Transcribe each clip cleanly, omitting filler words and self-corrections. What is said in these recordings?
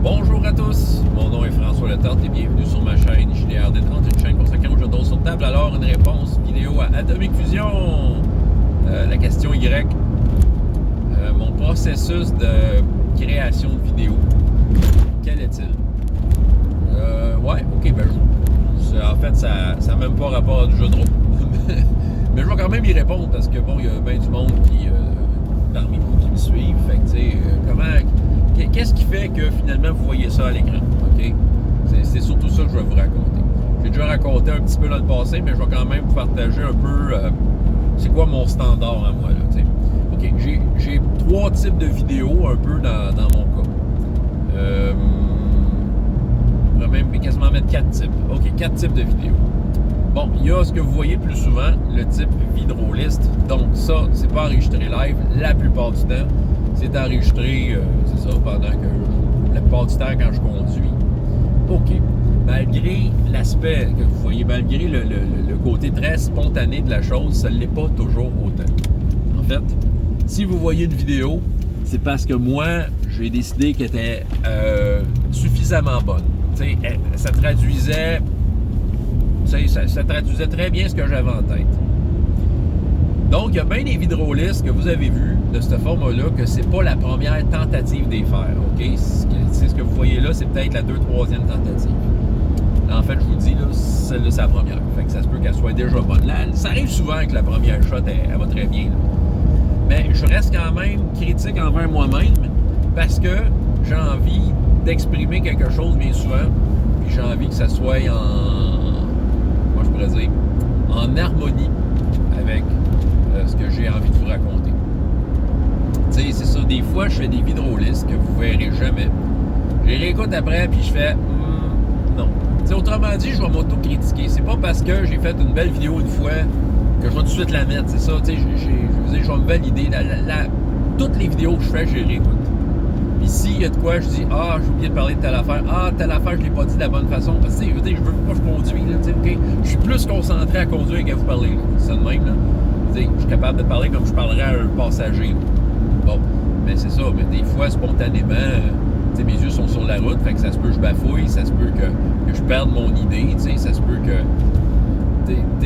Bonjour à tous, mon nom est François Letarte et bienvenue sur ma chaîne JDRD30, une chaîne consacrée aux jeux de rôle sur table. Alors, une réponse vidéo à Atomic Fusion. La question Y. Mon processus de création de vidéo, quel est-il? Ouais, ok, ben en fait, ça n'a même pas rapport à du jeu de rôle. Mais je vais quand même y répondre parce que, bon, il y a bien du monde qui, parmi vous qui me suivent. Fait que, tu sais, qu'est-ce qui fait que finalement vous voyez ça à l'écran? OK? C'est surtout ça que je vais vous raconter. J'ai déjà raconté un petit peu dans le passé, mais je vais quand même vous partager un peu c'est quoi mon standard à moi, là, tu sais. OK, j'ai 3 types de vidéos un peu dans mon cas. Je pourrais même quasiment mettre 4 types. OK, 4 types de vidéos. Bon, il y a ce que vous voyez le plus souvent, le type vidéoliste. Donc ça, c'est pas enregistré live. La plupart du temps, c'est enregistré, c'est ça, pendant que... La plupart du temps, quand je conduis. OK. Malgré l'aspect que vous voyez, malgré le côté très spontané de la chose, ça ne l'est pas toujours autant. En fait, si vous voyez une vidéo, c'est parce que moi, j'ai décidé qu'elle était suffisamment bonne. Tu sais, ça traduisait... Ça traduisait très bien ce que j'avais en tête. Donc, il y a bien des vidéolistes que vous avez vus de ce format-là que c'est pas la première tentative des faire, OK? C'est ce que vous voyez là, c'est peut-être la 2e, 3e tentative. Là, en fait, je vous dis, là, celle-là, c'est la première. Fait que ça se peut qu'elle soit déjà bonne. Là, ça arrive souvent que la première shot, elle va très bien, là. Mais je reste quand même critique envers moi-même parce que j'ai envie d'exprimer quelque chose bien souvent, puis j'ai envie que ça soit en harmonie avec ce que j'ai envie de vous raconter. Tu sais, c'est ça, des fois, je fais des vidéolistes que vous verrez jamais. Je les réécoute après, puis je fais non. Tu sais, autrement dit, je vais m'auto-critiquer. C'est pas parce que j'ai fait une belle vidéo une fois que je vais tout de suite la mettre, c'est ça. Tu sais, je vais me valider. Toutes les vidéos que je fais, je les réécoute. Puis s'il y a de quoi, je dis « Ah, j'ai oublié de parler de telle affaire. Ah, telle affaire, je ne l'ai pas dit de la bonne façon. » Parce que, tu sais, je veux pas que je conduis, là, tu sais, OK? Je suis plus concentré à conduire qu'à vous parler, là. C'est ça de même, là. Tu sais, je suis capable de parler comme je parlerais à un passager. Bon, mais c'est ça. Mais des fois, spontanément, tu sais, mes yeux sont sur la route, fait que ça se peut que je bafouille, ça se peut que je perde mon idée, tu sais, ça se peut que...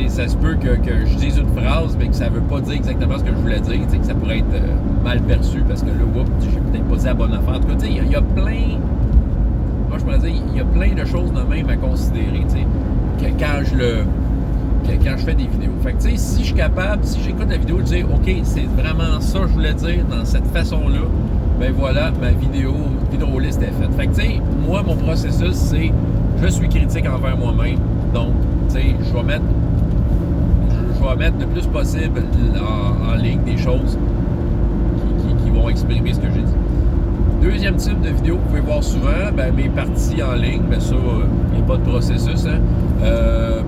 Ça se peut que je dise une phrase, mais que ça ne veut pas dire exactement ce que je voulais dire, que ça pourrait être mal perçu parce que là, j'ai peut-être pas dit la bonne affaire. En tout cas, il y a plein. Moi, je pourrais dire, il y a plein de choses de même à considérer, quand je fais des vidéos. Fait que, tu sais, si je suis capable, si j'écoute la vidéo, je dis, OK, c'est vraiment ça que je voulais dire dans cette façon-là, ben voilà, ma vidéoliste est faite. Fait que, tu sais, moi, mon processus, c'est, je suis critique envers moi-même, donc, tu sais, je vais mettre le plus possible en ligne des choses qui vont exprimer ce que j'ai dit. Deuxième type de vidéo que vous pouvez voir souvent, ben, mes parties en ligne, ben ça, il n'y a pas de processus, hein.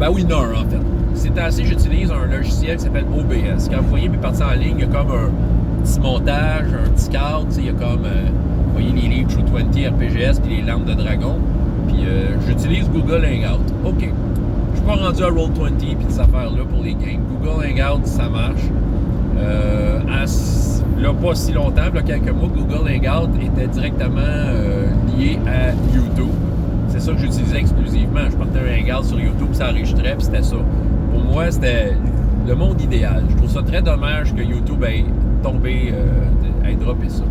Ben oui, non, en fait. C'est assez, j'utilise un logiciel qui s'appelle OBS. Quand vous voyez mes parties en ligne, il y a comme un petit montage, un petit cadre, il y a comme, vous voyez les livres True 20, RPGS, puis les lampes de dragon. Puis j'utilise Google Hangout. OK. Je suis pas rendu à Roll20 puis ces affaires-là pour les games. Google Hangout, ça marche. Là, pas si longtemps, il y a quelques mois, Google Hangout était directement lié à YouTube. C'est ça que j'utilisais exclusivement. Je partais un Hangout sur YouTube, ça enregistrait, puis c'était ça. Pour moi, c'était le monde idéal. Je trouve ça très dommage que YouTube ait tombé, ait droppé ça.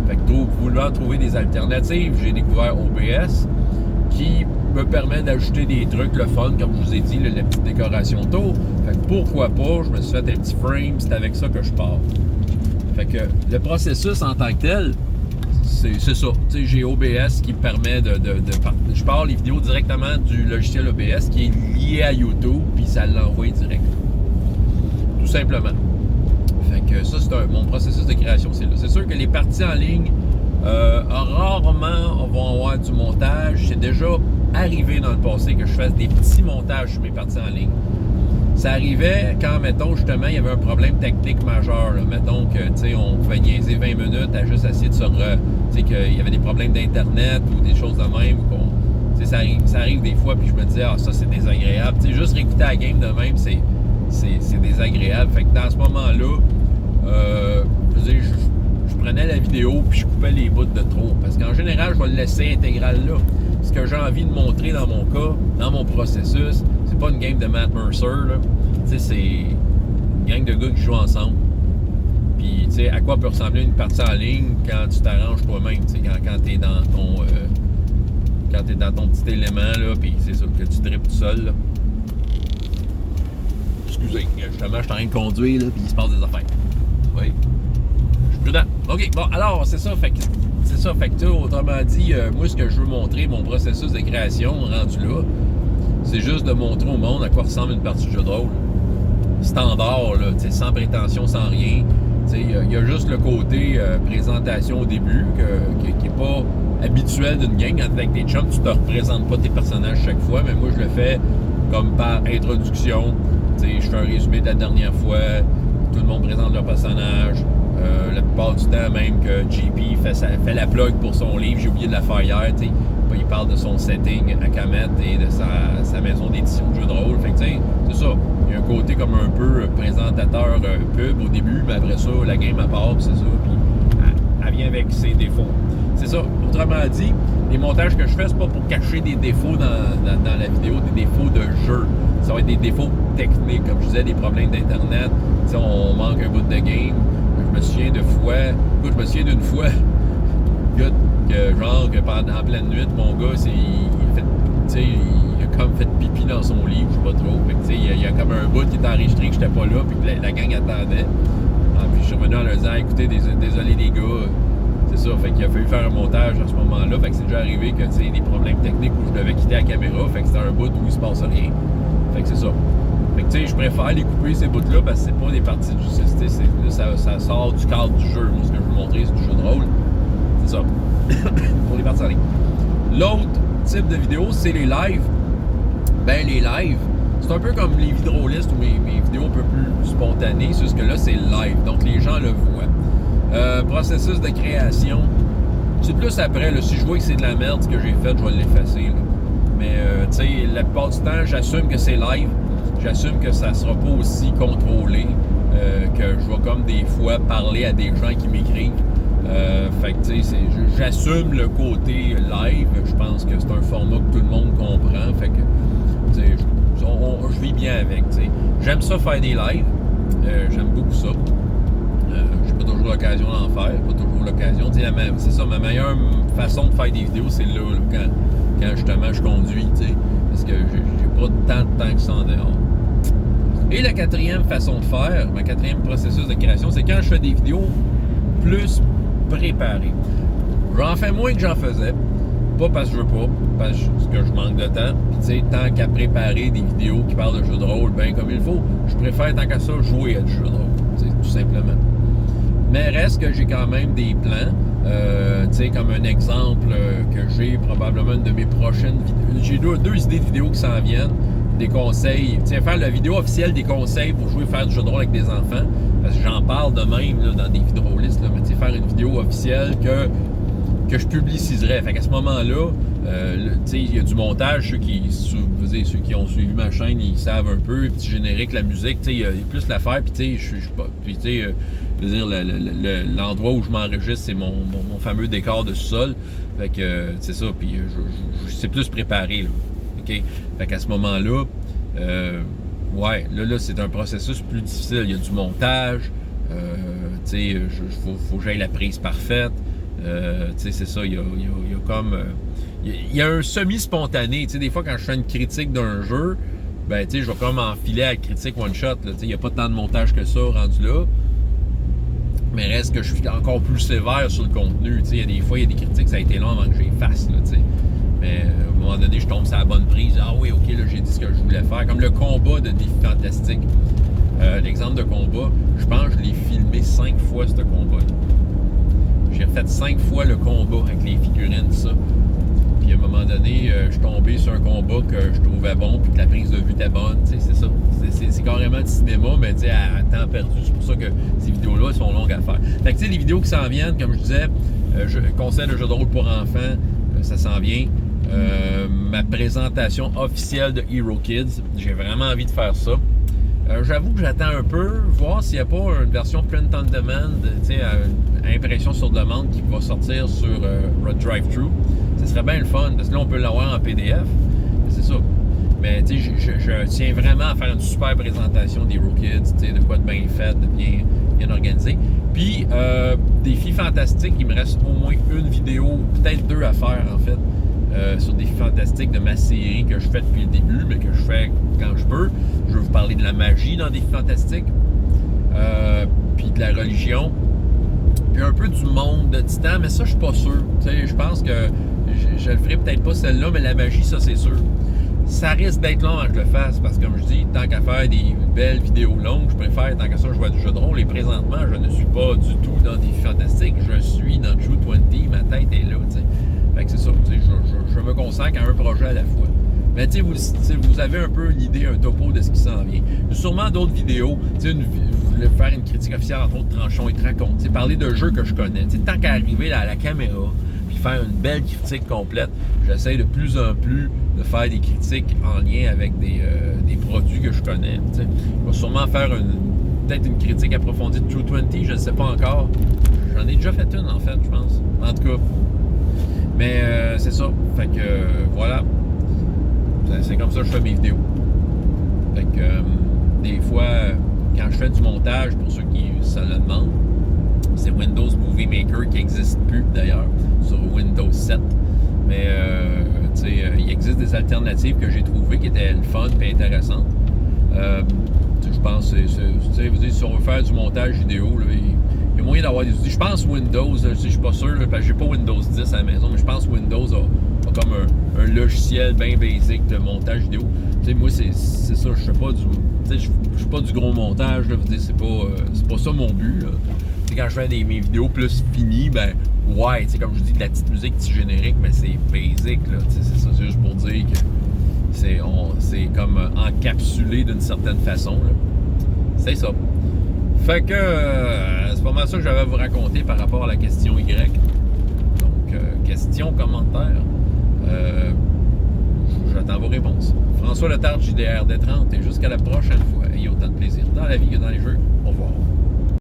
Fait que vouloir trouver des alternatives, j'ai découvert OBS, qui me permet d'ajouter des trucs, le fun, comme je vous ai dit, la petite décoration autour. Fait que pourquoi pas, je me suis fait un petit frame, c'est avec ça que je pars. Fait que le processus en tant que tel, c'est ça. Tu sais, j'ai OBS qui me permet je pars les vidéos directement du logiciel OBS qui est lié à YouTube, puis ça l'envoie direct. Tout simplement. Fait que ça, c'est mon processus de création, c'est là. C'est sûr que les parties en ligne, rarement vont avoir du montage. C'est déjà arrivé dans le passé que je fasse des petits montages sur mes parties en ligne. Ça arrivait quand, mettons, justement, il y avait un problème technique majeur. Là. Mettons que, tu sais, on pouvait niaiser 20 minutes à juste essayer de se tu sais, qu'il y avait des problèmes d'Internet ou des choses de même. Tu sais, ça arrive des fois, puis je me disais, ah, ça, c'est désagréable. Tu sais, juste réécouter la game de même, c'est désagréable. Fait que dans ce moment-là, je veux dire, je prenais la vidéo puis je coupais les bouts de trop. Parce qu'en général, je vais le laisser intégral là. Ce que j'ai envie de montrer dans mon cas, dans mon processus, c'est pas une game de Matt Mercer, là. Tu sais, c'est une gang de gars qui jouent ensemble. Puis, tu sais, à quoi peut ressembler une partie en ligne quand tu t'arranges toi-même, tu sais, quand t'es dans ton... quand t'es dans ton petit élément, là, puis c'est ça, que tu drippes tout seul, là. Excusez, justement, je suis en train de conduire, là, puis il se passe des affaires. Oui. Je suis prudent. OK, bon, alors, c'est ça, fait que autrement dit, moi, ce que je veux montrer, mon processus de création rendu là, c'est juste de montrer au monde à quoi ressemble une partie de jeu de rôle. Standard, là, tu sais, sans prétention, sans rien. Il y a juste le côté présentation au début qui n'est pas habituel d'une gang. Avec des chums, tu ne te représentes pas tes personnages chaque fois, mais moi je le fais comme par introduction. Je fais un résumé de la dernière fois, tout le monde présente leur personnage. La plupart du temps, même que JP fait la plug pour son livre, j'ai oublié de la faire hier. Il parle de son setting à Kamet et de sa maison d'édition de jeux de rôle. Fait que c'est ça. Il y a un côté comme un peu présentateur pub au début, mais après ça, la game à part, c'est ça. Puis elle vient avec ses défauts. C'est ça. Autrement dit, les montages que je fais, c'est pas pour cacher des défauts dans la vidéo, des défauts de jeu. Ça va être des défauts techniques, comme je disais, des problèmes d'Internet. On manque un bout de game. Je me souviens d'une fois, genre que en pleine nuit, mon gars, il a comme fait pipi dans son livre, je sais pas trop. Fait que, il y a comme un bout qui était enregistré que j'étais pas là, puis que la gang attendait. Puis je suis revenu en leur disant, écoutez, désolé les gars, c'est ça. Fait qu'il a fallu faire un montage à ce moment-là. Fait que c'est déjà arrivé que des problèmes techniques où je devais quitter la caméra. Fait que c'était un bout où il se passe rien. Fait que c'est ça. Fait que je préfère les couper ces bouts-là parce que c'est pas des parties du ça sort du cadre du jeu. Moi, ce que je veux montrer, c'est du jeu de rôle. C'est ça. Pour les parties en ligne. L'autre type de vidéo, c'est les lives. Ben, les lives, c'est un peu comme les vidéolistes ou mes vidéos un peu plus spontanées, c'est juste que là, c'est live. Donc, les gens le voient. Processus de création. C'est plus après, là, si je vois que c'est de la merde ce que j'ai fait, je vais l'effacer. Là. Mais, tu sais, la plupart du temps, j'assume que c'est live. J'assume que ça sera pas aussi contrôlé, que je vais comme des fois parler à des gens qui m'écrivent. Fait que, tu sais, j'assume le côté live. Je pense que c'est un format que tout le monde comprend. Fait que, tu sais, je vis bien avec, tu sais. J'aime ça faire des lives. J'aime beaucoup ça. J'ai pas toujours l'occasion d'en faire. Pas toujours l'occasion. Tu sais, c'est ça, ma meilleure façon de faire des vidéos, c'est là quand justement je conduis, tu sais. Parce que j'ai pas tant de temps que ça en dehors. Et la quatrième façon de faire, ma quatrième processus de création, c'est quand je fais des vidéos plus préparées. J'en fais moins que j'en faisais. Pas parce que je veux pas, parce que je manque de temps. Puis tu sais, tant qu'à préparer des vidéos qui parlent de jeux de rôle bien comme il faut, je préfère tant qu'à ça jouer à du jeu de rôle, tout simplement. Mais reste que j'ai quand même des plans. Tu sais, comme un exemple que j'ai probablement une de mes prochaines vidéos. J'ai deux idées de vidéos qui s'en viennent. Des conseils. Tu sais, faire la vidéo officielle des conseils pour jouer faire du jeu de rôle avec des enfants. Parce que j'en parle de même là, dans des vidéolistes. Mais tu sais, faire une vidéo officielle que je publiciserais. Fait qu'à ce moment-là, tu sais, il y a du montage. Ceux qui ont suivi ma chaîne, ils savent un peu. Petit générique, la musique, tu sais, il y a plus l'affaire. Puis tu sais, je suis pas. Puis tu sais, je veux dire, l'endroit où je m'enregistre, c'est mon fameux décor de sous-sol. Fait que, c'est ça. Puis c'est plus préparé, là. OK? Fait qu'à ce moment-là, ouais, là, c'est un processus plus difficile. Il y a du montage. Tu sais, faut que j'aille la prise parfaite. Tu sais, c'est ça. Il y a comme... il y a un semi-spontané. Tu sais, des fois, quand je fais une critique d'un jeu, ben, tu sais, je vais comme enfiler à la critique one-shot. Tu sais, il n'y a pas tant de montage que ça rendu là. Mais reste que je suis encore plus sévère sur le contenu. Tu sais, il y a des fois, il y a des critiques, ça a été long avant que j'efface, là, tu sais. Mais à un moment donné, je tombe sur la bonne prise. Ah oui, OK, là, j'ai dit ce que je voulais faire. Comme le combat de Défi Fantastique. L'exemple de combat, je pense que je l'ai filmé 5 fois, ce combat-là. J'ai refait 5 fois le combat avec les figurines, tout ça. Puis à un moment donné, je suis tombé sur un combat que je trouvais bon, puis que la prise de vue était bonne. Tu sais, c'est ça. C'est carrément du cinéma, mais tu sais, à temps perdu. C'est pour ça que ces vidéos-là, elles sont longues à faire. Fait que tu sais, les vidéos qui s'en viennent, comme je disais, conseil de jeu de rôle pour enfants, ça s'en vient. Ma présentation officielle de Hero Kids, j'ai vraiment envie de faire ça. J'avoue que j'attends un peu, voir s'il n'y a pas une version print on demand, impression sur demande qui va sortir sur Drive-Thru. Ce serait bien le fun, parce que là, on peut l'avoir en PDF. C'est ça. Mais je tiens vraiment à faire une super présentation des Rokids, de quoi de bien fait, de bien organisé. Puis, défis fantastiques, il me reste au moins une vidéo, peut-être 2 à faire, en fait, sur Défis fantastiques de ma série que je fais depuis le début, mais que je fais quand je peux. Je veux vous parler de la magie dans Défis fantastiques, puis de la religion, puis un peu du monde de Titan, mais ça, je suis pas sûr. Je pense que je le ferai peut-être pas celle-là, mais la magie, ça, c'est sûr. Ça risque d'être long avant que je le fasse, parce que comme je dis, tant qu'à faire des belles vidéos longues, je préfère, tant qu'à ça, jouer à du jeu de rôle. Et présentement, je ne suis pas du tout dans des fantastiques. Je suis dans True 20, ma tête est là, t'sais. Fait que c'est ça, je me consacre à un projet à la fois. Mais vous avez un peu une idée, un topo de ce qui s'en vient. Il y a sûrement d'autres vidéos. Vous voulez faire une critique officielle, entre autres, Tranchon et te raconte. Parler de jeux que je connais. Tant qu'à arriver à la caméra, puis faire une belle critique complète, j'essaie de plus en plus de faire des critiques en lien avec des produits que je connais. T'sais. Je vais sûrement faire peut-être une critique approfondie de True 20, je ne sais pas encore. J'en ai déjà fait une, en fait, je pense. En tout cas. Mais c'est ça. Fait que voilà. C'est comme ça que je fais mes vidéos. Fait que des fois, quand je fais du montage, pour ceux qui se le demandent, c'est Windows Movie Maker qui n'existe plus d'ailleurs sur Windows 7. Mais il existe des alternatives que j'ai trouvées qui étaient le fun et intéressantes. Je pense que si on veut faire du montage vidéo, là, il y a moyen d'avoir des outils. Je pense Windows, je ne suis pas sûr, là, parce que j'ai pas Windows 10 à la maison, mais je pense que Windows a comme un logiciel bien basique de montage vidéo. Moi, c'est ça, je fais pas je suis pas du gros montage, là, c'est pas ça mon but. Là. Quand je fais mes vidéos plus finies, ben ouais, comme je dis, de la petite musique, petit générique, mais c'est basic, là, c'est ça, c'est juste pour dire que c'est comme encapsulé d'une certaine façon, là. C'est ça. Fait que c'est pas mal ça que j'avais à vous raconter par rapport à la question Y. Donc, question, commentaire. J'attends vos réponses. François Letarte, JDR D30, et jusqu'à la prochaine fois. Ayez autant de plaisir dans la vie que dans les jeux. Au revoir.